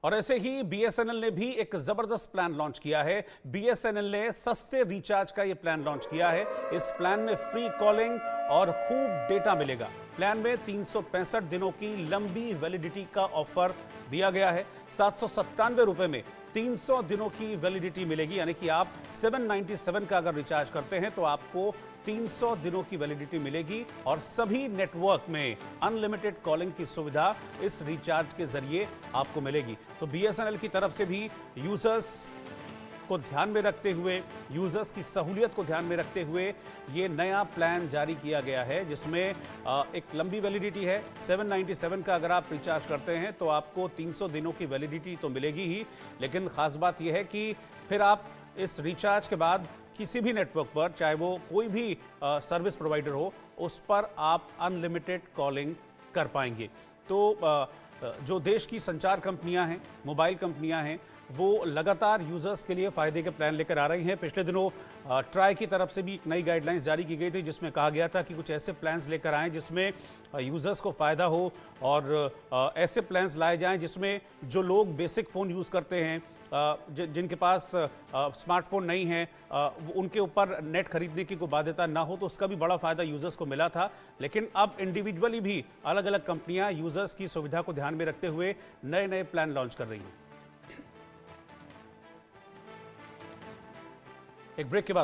और ऐसे ही बीएसएनएल ने भी एक जबरदस्त प्लान लॉन्च किया है। बीएसएनएल ने सस्ते रिचार्ज का यह प्लान लॉन्च किया है। इस प्लान में फ्री कॉलिंग और खूब डेटा मिलेगा। प्लान में 365 दिनों की लंबी वैलिडिटी का ऑफर दिया गया है। 797 रुपए में 300 दिनों की वैलिडिटी मिलेगी, यानी कि आप 797 का अगर रिचार्ज करते हैं तो आपको 300 दिनों की वैलिडिटी मिलेगी और सभी नेटवर्क में अनलिमिटेड कॉलिंग की सुविधा इस रिचार्ज के जरिए आपको मिलेगी। तो बीएसएनएल की तरफ से भी यूजर्स को ध्यान में रखते हुए, यूजर्स की सहूलियत को ध्यान में रखते हुए ये नया प्लान जारी किया गया है, जिसमें एक लंबी वैलिडिटी है। 797 का अगर आप रिचार्ज करते हैं तो आपको 300 दिनों की वैलिडिटी तो मिलेगी ही, लेकिन खास बात यह है कि फिर आप इस रिचार्ज के बाद किसी भी नेटवर्क पर, चाहे वो कोई भी सर्विस प्रोवाइडर हो, उस पर आप अनलिमिटेड कॉलिंग कर पाएंगे। तो जो देश की संचार कंपनियां हैं, मोबाइल कंपनियां हैं, वो लगातार यूज़र्स के लिए फ़ायदे के प्लान लेकर आ रही हैं। पिछले दिनों ट्राई की तरफ से भी एक नई गाइडलाइंस जारी की गई थी, जिसमें कहा गया था कि कुछ ऐसे प्लान्स लेकर आएँ जिसमें यूज़र्स को फ़ायदा हो और ऐसे प्लान्स लाए जाएं जिसमें जो लोग बेसिक फ़ोन यूज़ करते हैं, जिनके पास स्मार्टफोन नहीं है, उनके ऊपर नेट खरीदने की कोई बाध्यता ना हो, तो उसका भी बड़ा फ़ायदा यूज़र्स को मिला था। लेकिन अब इंडिविजुअली भी अलग अलग कंपनियां यूज़र्स की सुविधा को ध्यान में रखते हुए नए नए प्लान लॉन्च कर रही हैं। एक ब्रेक के बाद